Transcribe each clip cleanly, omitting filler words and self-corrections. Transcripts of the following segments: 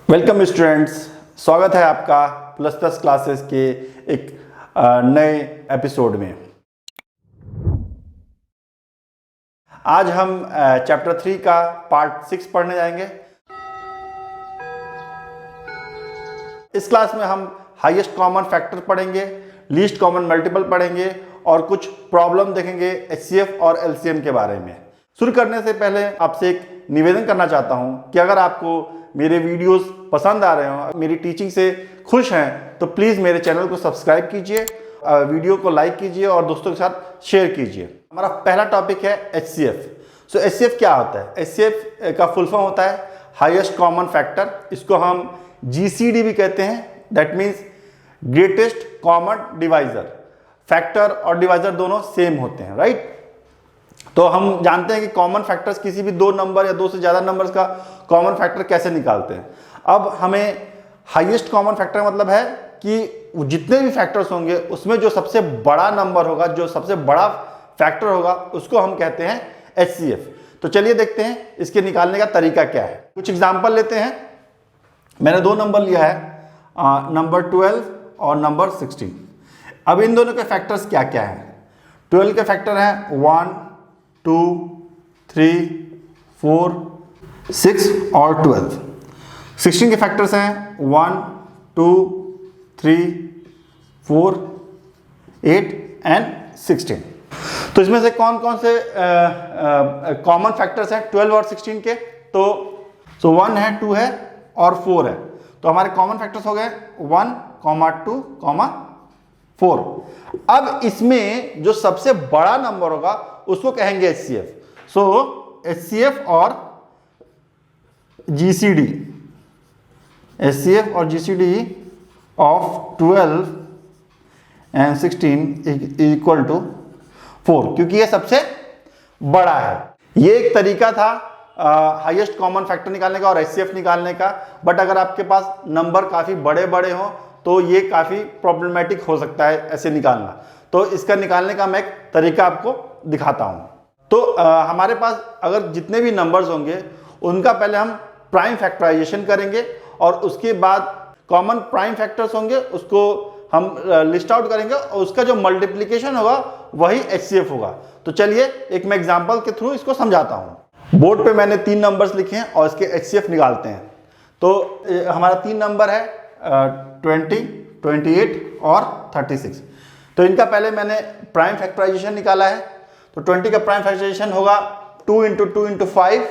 Welcome students, स्वागत है आपका प्लस प्लस क्लासेस के एक नए एपिसोड में। आज हम चैप्टर 3 का पार्ट 6 पढ़ने जाएंगे। इस क्लास में हम हाईएस्ट कॉमन फैक्टर पढ़ेंगे, लीस्ट कॉमन मल्टीपल पढ़ेंगे और कुछ प्रॉब्लम देखेंगे एचसीएफ और एलसीएम के बारे में। शुरू करने से पहले आपसे एक निवेदन करना चाहता हूं कि अगर आपको मेरे वीडियोस पसंद आ रहे हो, मेरी टीचिंग से खुश हैं, तो प्लीज़ मेरे चैनल को सब्सक्राइब कीजिए, वीडियो को लाइक कीजिए और दोस्तों के साथ शेयर कीजिए। हमारा पहला टॉपिक है एचसीएफ। सो एचसीएफ क्या होता है? एचसीएफ का फुल फॉर्म होता है हाईएस्ट कॉमन फैक्टर। इसको हम जीसीडी भी कहते हैं, that means greatest common divisor. Factor और डिवाइजर दोनों सेम होते हैं, राइट? तो हम जानते हैं कि कॉमन फैक्टर्स किसी भी दो नंबर या दो से ज़्यादा नंबर्स का कॉमन फैक्टर कैसे निकालते हैं। अब हमें हाईएस्ट कॉमन फैक्टर मतलब है कि जितने भी फैक्टर्स होंगे उसमें जो सबसे बड़ा नंबर होगा, जो सबसे बड़ा फैक्टर होगा, उसको हम कहते हैं एचसीएफ। तो चलिए देखते हैं इसके निकालने का तरीका क्या है। कुछ एग्जाम्पल लेते हैं। मैंने दो नंबर लिया है, नंबर 12 और नंबर 16। अब इन दोनों के फैक्टर्स क्या क्या हैं? 12 के फैक्टर हैं 1, 2, 3, 4, 6 और 12। 16 के फैक्टर्स हैं 1, 2, 3, 4, 8 एंड 16। तो इसमें से कौन कौन से कॉमन फैक्टर्स हैं 12 और 16 के? तो 1 है, 2 है और 4 है। तो हमारे कॉमन फैक्टर्स हो गए 1, 2, 4। अब इसमें जो सबसे बड़ा नंबर होगा उसको कहेंगे एचसीएफ। सो एचसीएफ और जीसीडी, एचसीएफ और GCD of 12 and 16 equal to 4, क्योंकि ये सबसे बड़ा है। ये एक तरीका था हाईएस्ट कॉमन फैक्टर निकालने का और एचसीएफ निकालने का। बट अगर आपके पास नंबर काफी बड़े बड़े हों तो ये काफी प्रॉब्लमेटिक हो सकता है ऐसे निकालना। तो इसका निकालने का मैं एक तरीका आपको दिखाता हूं। तो हमारे पास अगर जितने भी नंबर्स होंगे उनका पहले हम प्राइम फैक्टराइजेशन करेंगे और उसके बाद कॉमन प्राइम फैक्टर्स होंगे उसको हम लिस्ट आउट करेंगे और उसका जो मल्टीप्लिकेशन होगा वही एचसीएफ होगा। तो चलिए एक मैं एग्जांपल के थ्रू इसको समझाता हूं। बोर्ड पे मैंने 3 नंबर्स लिखे हैं और इसके एचसीएफ निकालते हैं। तो हमारा 3 नंबर है 20, 28 और 36। तो इनका पहले मैंने प्राइम फैक्टराइजेशन निकाला है। तो 20 का प्राइम फैक्टराइजेशन होगा 2 × 2 × 5,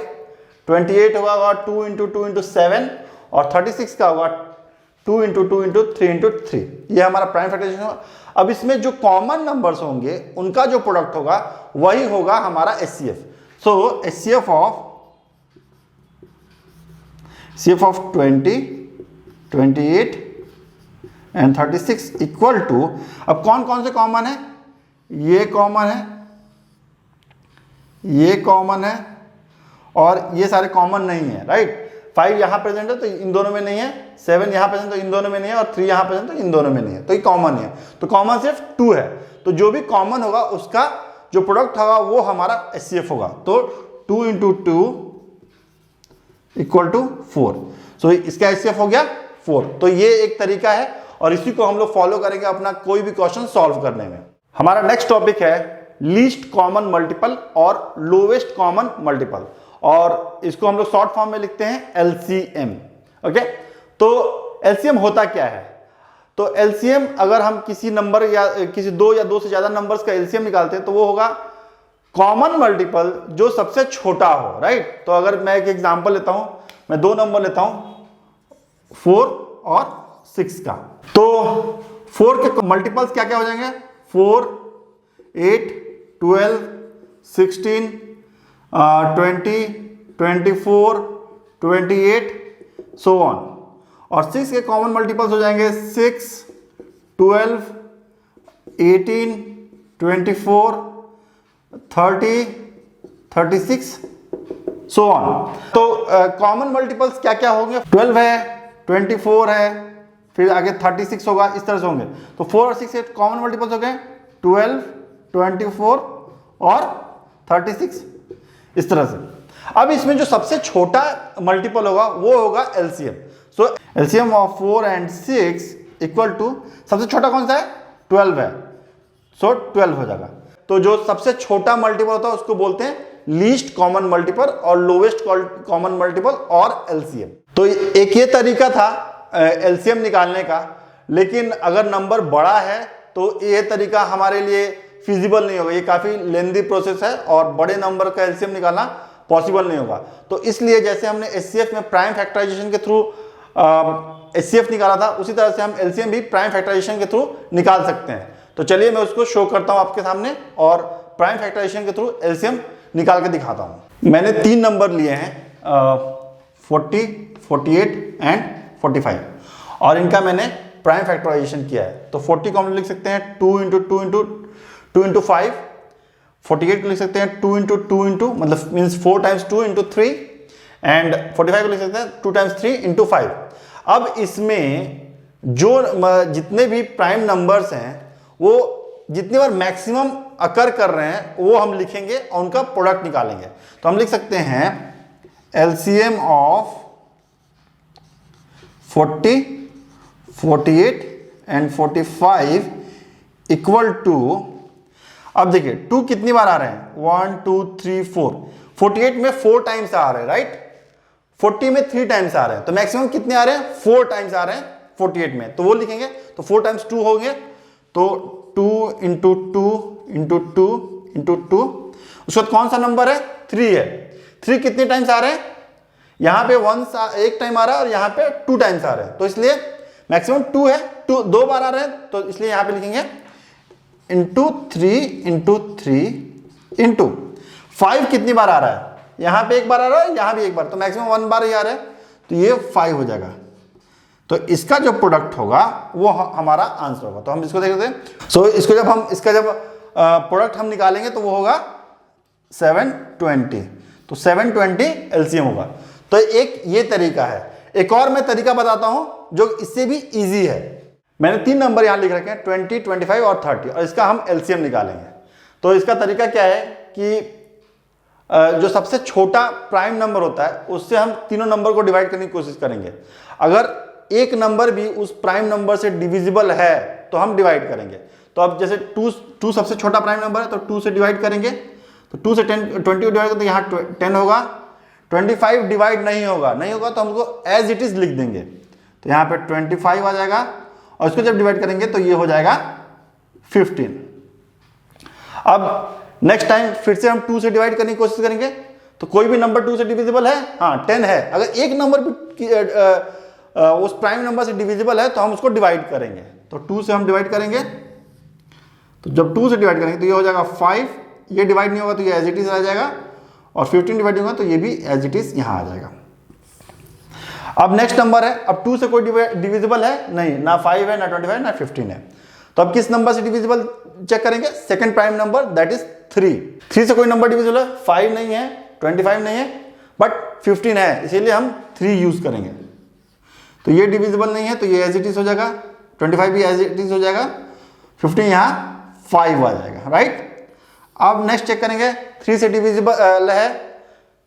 28 होगा 2 × 2 × 7 और 36 का होगा 2 × 2 × 3 × 3। ये हमारा प्राइम फैक्टराइजेशन होगा। अब इसमें जो कॉमन नंबर्स होंगे उनका जो प्रोडक्ट होगा वही होगा हमारा HCF. So HCF of 20, 28 and 36 equal to, अब कौन कौन से कॉमन है? ये कॉमन है, ये कॉमन है और ये सारे कॉमन नहीं है, राइट? 5 यहां प्रेजेंट है तो इन दोनों में नहीं है, 7 यहां प्रेजेंट तो इन दोनों में नहीं है और 3 यहां प्रेजेंट तो इन दोनों में नहीं है। तो ये कॉमन है। तो कॉमन सिर्फ 2 है। तो जो भी कॉमन होगा उसका जो प्रोडक्ट होगा वो हमारा एचसीएफ होगा। तो 2 × 2 इक्वल टू 4। सो इसका एचसीएफ हो गया 4। तो ये एक तरीका है और इसी को हम लोग फॉलो करेंगे अपना कोई भी क्वेश्चन सॉल्व करने में। हमारा नेक्स्ट टॉपिक है लीस्ट कॉमन मल्टीपल और लोवेस्ट कॉमन मल्टीपल, और इसको हम लोग शॉर्ट फॉर्म में लिखते हैं एलसीएम। ओके, तो एलसीएम होता क्या है? तो एलसीएम अगर हम किसी नंबर या किसी दो या दो से ज्यादा नंबर्स का एलसीएम निकालते हैं तो वो होगा कॉमन मल्टीपल जो सबसे छोटा हो, राइट? तो अगर मैं एक एग्जांपल लेता हूं, मैं 2 नंबर लेता हूं 4 और 6 का। तो 4 के मल्टीपल्स क्या क्या हो जाएंगे? 4, 8, 12, 16, 20, 24, 28 सो ऑन। और 6 के कॉमन मल्टीपल्स हो जाएंगे 6, 12, 18, 24, 30, 36 सो ऑन। तो कॉमन मल्टीपल्स क्या क्या होंगे? 12 है, 24 है, फिर आगे 36 होगा, इस तरह से होंगे। तो 4 और 6 के कॉमन मल्टीपल्स हो गए 12, 24 और 36, इस तरह से। अब इसमें जो सबसे छोटा मल्टीपल होगा वो होगा LCM. So LCM of 4 and 6 equal to, सबसे छोटा कौन सा है, 12 है, सो 12 हो जाएगा। तो जो सबसे छोटा मल्टीपल होता है उसको बोलते हैं लीस्ट कॉमन मल्टीपल और लोवेस्ट कॉमन मल्टीपल और एलसीएम। तो एक ये तरीका था एलसीएम निकालने का, लेकिन अगर नंबर बड़ा है तो ये तरीका हमारे लिए फिजिबल नहीं होगा, ये काफ़ी लेंदी प्रोसेस है और बड़े नंबर का एलसीएम निकालना पॉसिबल नहीं होगा। तो इसलिए जैसे हमने एचसीएफ में प्राइम फैक्टराइजेशन के थ्रू एचसीएफ निकाला था, उसी तरह से हम एलसीएम भी प्राइम फैक्टराइजेशन के थ्रू निकाल सकते हैं। तो चलिए मैं उसको शो करता हूँ आपके सामने और प्राइम फैक्टराइजेशन के थ्रू एलसीएम निकाल के दिखाता हूँ। मैंने 3 नंबर लिए हैं 40, 48 एंड 45 और इनका मैंने प्राइम फैक्टराइजेशन किया है। तो 40 को हम लिख सकते हैं 2 इंटू 2 इंटू 2 इंटू 5, 48 को लिख सकते हैं 2 इंटू 2 इंटू मतलब मीन्स 4 टाइम्स 2 इंटू 3 एंड 45 को लिख सकते हैं 2 टाइम्स 3 इंटू 5। अब इसमें जो जितने भी प्राइम नंबर्स हैं वो जितनी बार मैक्सिमम अकर कर रहे हैं वो हम लिखेंगे और उनका प्रोडक्ट निकालेंगे। तो हम लिख सकते हैं LCM of 40, 48 and 45 equal to, अब देखिए 2 कितनी बार आ रहे हैं, 1 2 3 4, 48 में 4 टाइम्स आ रहे हैं, राइट, 40 में 3 टाइम्स आ रहे हैं, तो मैक्सिमम कितने आ रहे हैं, 4 टाइम्स आ रहे हैं 48 में, तो वो लिखेंगे। तो 4 टाइम्स 2 हो गए, तो 2 इंटू 2 इंटू 2 इंटू 2, उसके बाद कौन सा नंबर है, 3 है। 3 कितने टाइम्स आ रहे हैं, यहाँ पे 1 टाइम आ रहा है और यहाँ पे 2 टाइम्स आ रहे हैं, तो इसलिए मैक्सिमम 2 है, 2 बार आ रहे हैं, तो इसलिए यहाँ पे लिखेंगे इंटू 3 इंटू 3 इंटू 5 कितनी बार आ रहा है, यहाँ पे 1 बार आ रहा है, यहाँ भी 1 बार, तो मैक्सिमम 1 बार ही आ रहा है, तो ये 5 हो जाएगा। तो इसका जो प्रोडक्ट होगा वो हमारा आंसर होगा। तो हम इसको देखते हैं। सो इसको जब हम इसका जब प्रोडक्ट हम निकालेंगे तो वो होगा 720, तो 720 एलसीएम होगा। तो एक ये तरीका है। एक और मैं तरीका बताता हूं जो इससे भी इजी है। मैंने 3 नंबर यहां लिख रखे हैं 20, 25 और 30 और इसका हम एलसीएम निकालेंगे। तो इसका तरीका क्या है कि जो सबसे छोटा प्राइम नंबर होता है उससे हम तीनों नंबर को डिवाइड करने की कोशिश करेंगे। अगर एक नंबर भी उस प्राइम नंबर से डिविजिबल है तो हम डिवाइड करेंगे। तो अब जैसे 2 सबसे छोटा प्राइम नंबर है तो 2 से डिवाइड करेंगे, तो 2 से 20 को डिवाइड करते यहाँ 10 होगा। 25 डिवाइड नहीं होगा तो हम उसको एज इट इज लिख देंगे, तो यहाँ पे 25 आ जाएगा और इसको जब डिवाइड करेंगे तो ये हो जाएगा 15। अब नेक्स्ट टाइम फिर से हम 2 से डिवाइड करने की कोशिश करेंगे, तो कोई भी नंबर 2 से डिविजिबल है, हाँ 10 है। अगर एक नंबर भी उस प्राइम नंबर से डिविजिबल है तो हम उसको डिवाइड करेंगे। तो 2 से हम डिवाइड करेंगे, तो जब 2 से डिवाइड करेंगे तो ये हो जाएगा 5, ये डिवाइड नहीं होगा तो ये एज इट इज आ जाएगा, और 15 डिवाइड होगा तो ये भी एज इट इज यहाँ आ जाएगा। अब नेक्स्ट नंबर है, अब 2 से कोई डिविजिबल है नहीं, ना 5 है, ना 25, ना 15 है। तो अब किस नंबर से डिविजिबल चेक करेंगे, second prime number that is 3 से कोई नंबर डिविजिबल है, 5 नहीं है, 25 नहीं है, बट 15 है, इसीलिए हम 3 यूज करेंगे। तो ये डिविजिबल नहीं है तो ये एज इट इज हो जाएगा, 25 भी एज इट इज हो जाएगा, 15 यहाँ 5 आ जाएगा, राइट। अब नेक्स्ट चेक करेंगे, 3 से डिविजिबल है,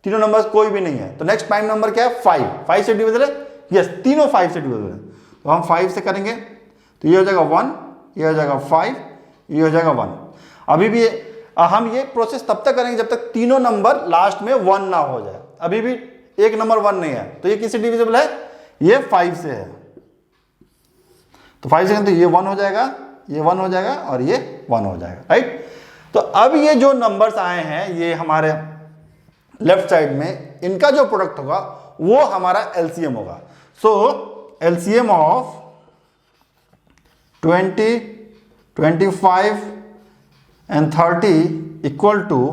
तीनों नंबर्स कोई भी नहीं है, तो नेक्स्ट प्राइम नंबर क्या है, 5 से डिविजिबल है, यस तीनों 5 से डिविजिबल है, तो हम 5 से करेंगे तो ये हो जाएगा 1, ये हो जाएगा 5, ये हो जाएगा 1। अभी भी हम ये प्रोसेस तब तक करेंगे जब तक तीनों नंबर लास्ट में 1 ना हो जाए। अभी भी एक नंबर 1 नहीं है, तो ये किससे डिविजिबल है, ये 5 से है, तो 5 से तो ये 1 हो जाएगा, ये 1 हो जाएगा और ये 1 हो जाएगा, राइट। तो अब ये जो नंबर्स आए हैं ये हमारे लेफ्ट साइड में, इनका जो प्रोडक्ट होगा वो हमारा एलसीएम होगा। So LCM of 20, 25 and 30 equal to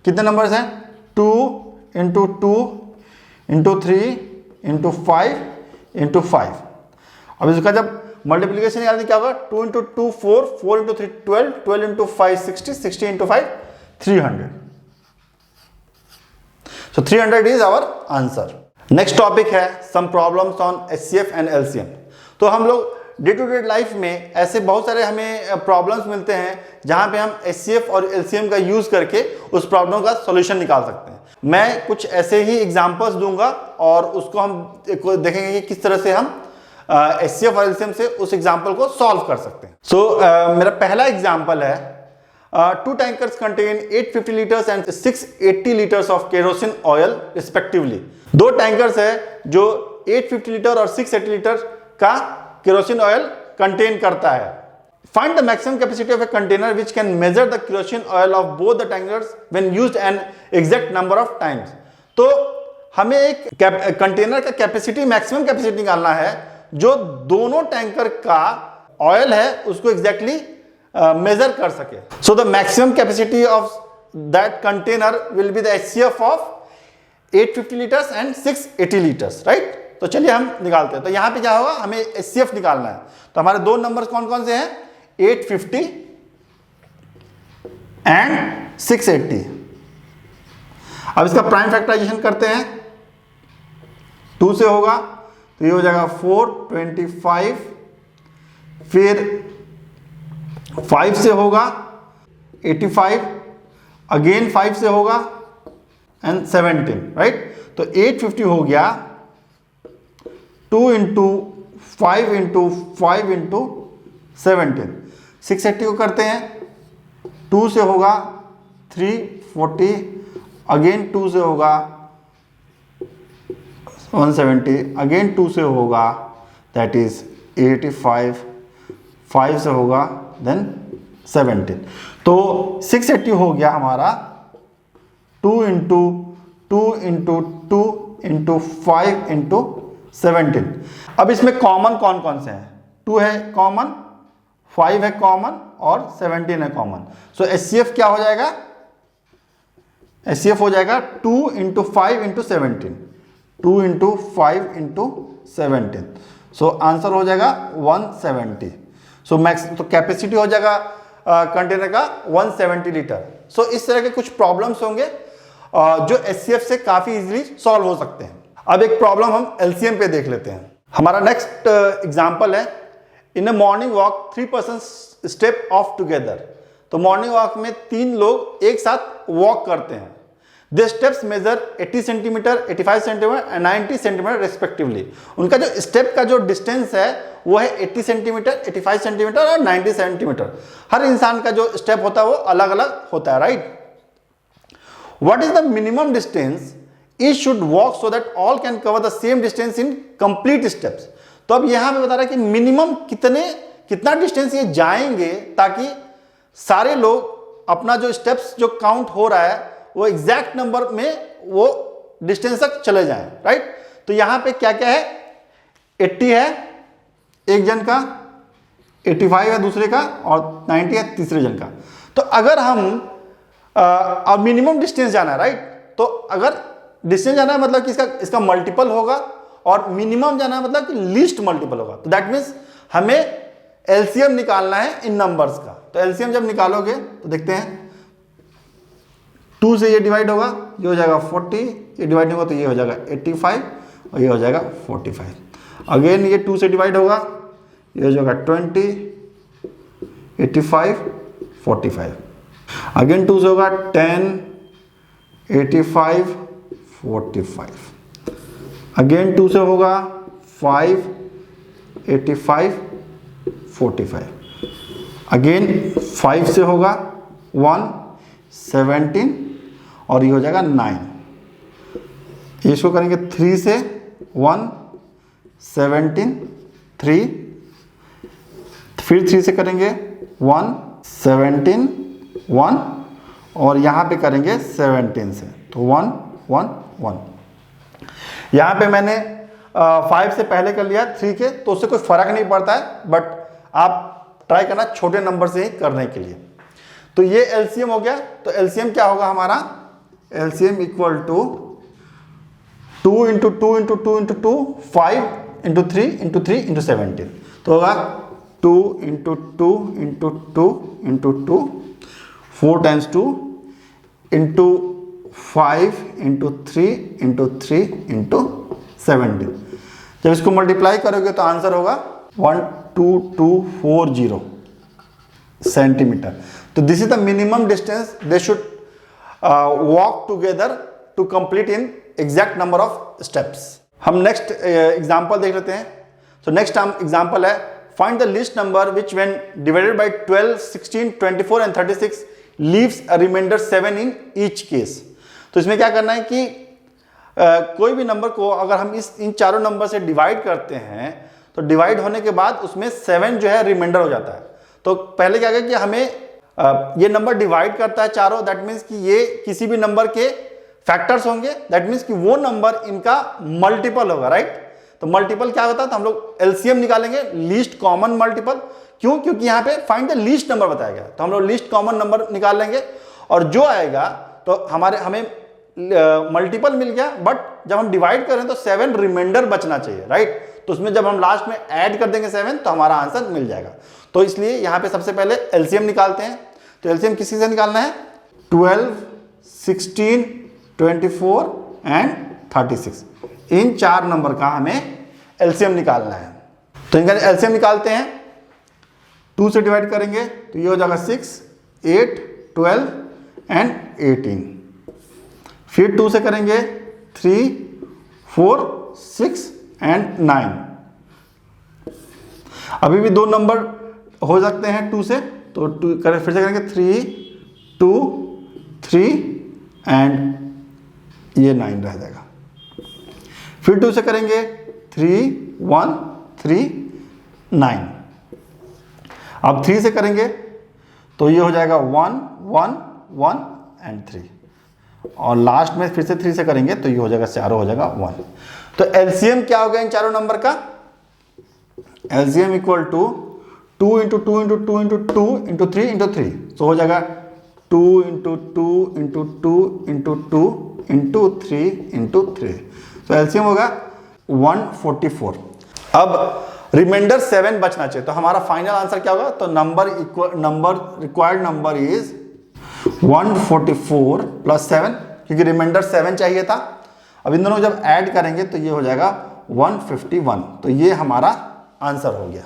कितने नंबर्स हैं, 2 इंटू 2 इंटू 3 इंटू 5 इंटू 5। अब इसका जब मल्टीप्लीकेशन निकालने क्या होगा, 2 into 2 4, 4 into 3 12, 12 into 5 60, 60 into 5 300। So 300 is our answer. Next topic है some problems on HCF and LCM. तो हम लोग डे टू डे लाइफ में ऐसे बहुत सारे हमें प्रॉब्लम्स मिलते हैं जहां पे हम HCF और LCM का यूज करके उस प्रॉब्लम का सॉल्यूशन निकाल सकते हैं। मैं कुछ ऐसे ही एग्जांपल्स दूंगा और उसको हम देखेंगे कि किस तरह से हम HCF और LCM से उस एग्जांपल को सॉल्व कर सकते हैं। मेरा पहला एग्जांपल है, 2 tankers contain 850 liters and 680 liters of kerosene oil respectively। 2 tankers है जो 850 लीटर और 680 लीटर का केरोसिन ऑयल कंटेन करता है। Find the maximum capacity of a container which can measure the kerosene oil of both the tankers when used an exact number of times. तो हमें एक container का कैपेसिटी, मैक्सिमम कैपेसिटी निकालना है जो दोनों टैंकर का ऑयल है उसको एग्जैक्टली मेजर कर सके। So the maximum capacity of that container will be the HCF of 850 litres and 680 litres, right. तो चलिए हम निकालते हैं। तो यहां पे क्या होगा, हमें HCF निकालना है। तो हमारे दो नंबर्स कौन कौन से हैं, 850 एंड 680। अब इसका प्राइम फैक्टराइजेशन करते हैं, 2 से होगा तो ये हो जाएगा 425, फिर 5 से होगा 85, अगेन 5 से होगा एंड 17, राइट। तो 850 हो गया 2 इंटू 5 इंटू 5 इंटू 17। 680 को करते हैं, 2 से होगा 340, अगेन 2 से होगा 170, अगेन 2 से होगा दैट इज 85, 5 से होगा देन 17। तो 680 हो गया हमारा 2 इंटू 2 इंटू 2 इंटू 5 इंटू 17। अब इसमें कॉमन कौन कौन से हैं, 2 है कॉमन, 5 है कॉमन और 17 है कॉमन। सो HCF क्या हो जाएगा, HCF हो जाएगा 2 into 5 into 17, 2 into 5 into 17। So answer हो जाएगा 170। सो मैक्स तो कैपेसिटी हो जाएगा कंटेनर का 170 लीटर। सो इस तरह के कुछ प्रॉब्लम्स होंगे जो HCF से काफी इजीली सॉल्व हो सकते हैं। अब एक प्रॉब्लम हम LCM पे देख लेते हैं। हमारा नेक्स्ट एग्जांपल है, in a morning walk 3 person step off together. तो मॉर्निंग वॉक में 3 लोग एक साथ वॉक करते हैं। They steps measure 80 centimeter, 85 centimeter and 90 centimeter respectively. उनका जो स्टेप का जो डिस्टेंस है वो है 80 सेंटीमीटर, 85 सेंटीमीटर और 90 सेंटीमीटर। हर इंसान का जो स्टेप होता है वो अलग अलग होता है, right. What is the minimum distance each should walk so that all can cover the same distance in complete steps? तो अब यहां पे बता रहा है कि मिनिमम कितना डिस्टेंस ये जाएंगे ताकि सारे लोग अपना जो स्टेप्स जो काउंट हो रहा है वो एग्जैक्ट नंबर में वो डिस्टेंस तक चले जाएं, राइट। तो यहां पे क्या क्या है, 80 है एक जन का, 85 है दूसरे का और 90 है तीसरे जन का। तो अगर हम अब मिनिमम डिस्टेंस जाना है, राइट। तो अगर डिस्टेंस जाना है मतलब कि इसका मल्टीपल होगा और मिनिमम जाना है मतलब कि लीस्ट मल्टीपल होगा। तो दैट मीन्स हमें LCM निकालना है इन नंबर्स का। तो LCM जब निकालोगे तो देखते हैं 2 से ये डिवाइड होगा, ये हो जाएगा 40, ये डिवाइड होगा तो ये हो जाएगा 85 और ये हो जाएगा 45। अगेन ये 2 से डिवाइड होगा, ये हो जाएगा 20, 85, 45। अगेन 2 से होगा 10, 85, 45। अगेन 2 से होगा 5, 85, 45। अगेन 5 से होगा 1, 17 और ये हो जाएगा 9। इसको करेंगे 3 से 1, 17, 3, फिर 3 से करेंगे 1, 17, 1 और यहाँ पे करेंगे 17 से तो 1, 1, 1। यहाँ पे मैंने 5 से पहले कर लिया 3 के, तो उससे कोई फर्क नहीं पड़ता है, बट आप ट्राई करना छोटे नंबर से ही करने के लिए। तो ये LCM हो गया। तो LCM क्या होगा हमारा, LCM equal to 2 into 2 into 2 into 2, 5 into 3 into 3 into 17। तो होगा 2 into 2 into 2 into 2, 4 times 2 into 5 into 3 into 3 into 17। जब इसको मल्टीप्लाई करोगे तो आंसर होगा 12240 सेंटीमीटर। तो this is the minimum distance they should walk together to complete in exact number of steps. हम next example देख लेते हैं। सो नेक्स्ट हम एग्जांपल है, find the least number which when divided by 12, 16, 24 and 36 leaves a reminder 7 in each case. तो इसमें क्या करना है कि कोई भी नंबर को अगर हम इन चारों नंबर से डिवाइड करते हैं तो डिवाइड होने के बाद उसमें 7 जो है रिमाइंडर हो जाता है। तो पहले क्या कि हमें ये नंबर डिवाइड करता है चारों, दैट मीन्स कि ये किसी भी नंबर के फैक्टर्स होंगे, दैट मीन्स कि वो नंबर इनका मल्टीपल होगा, राइट। तो मल्टीपल क्या होता है, तो हम लोग एलसीएम निकालेंगे, लीस्ट कॉमन मल्टीपल। क्यों? क्योंकि यहाँ पे फाइंड द लीस्ट नंबर बताया गया, तो हम लोग लीस्ट कॉमन नंबर निकाल लेंगे और जो आएगा तो हमें मल्टीपल मिल गया, बट जब हम डिवाइड करें तो 7 रिमाइंडर बचना चाहिए, राइट। तो उसमें जब हम लास्ट में ऐड कर देंगे 7 तो हमारा आंसर मिल जाएगा। तो इसलिए यहाँ पे सबसे पहले एलसीएम निकालते हैं। तो एलसीएम किसी से निकालना है, 12, 16, 24 एंड 36, इन 4 नंबर का हमें एलसीएम निकालना है। तो इनका एलसीएम निकालते हैं, 2 से डिवाइड करेंगे तो ये हो जाएगा 6, 8, 12 एंड 18। फिर 2 से करेंगे 3, 4, 6 एंड 9। अभी भी 2 नंबर हो सकते हैं 2 से, तो फिर से करेंगे 3, 2, 3 एंड ये 9 रह जाएगा। फिर 2 से करेंगे 3, 1, 3, 9। अब 3 से करेंगे तो ये हो जाएगा 1, 1, 1 एंड 3। और लास्ट में फिर से 3 से करेंगे तो ये हो जाएगा, चारों हो जाएगा 1। तो एलसीएम क्या हो गया इन चारों नंबर का, LCM equal to 2 into 2 into 2 into 2 into 3 into 3। तो हो जाएगा 2 into 2 into 2 into 2 into 3 into 3। तो एलसीएम होगा 144। अब रिमाइंडर 7 बचना चाहिए, तो हमारा फाइनल आंसर क्या होगा, तो रिक्वायर्ड नंबर इज 144 प्लस 7, क्योंकि रिमाइंडर 7 चाहिए था। अब इन दोनों जब ऐड करेंगे तो ये हो जाएगा 151। तो ये हमारा आंसर हो गया।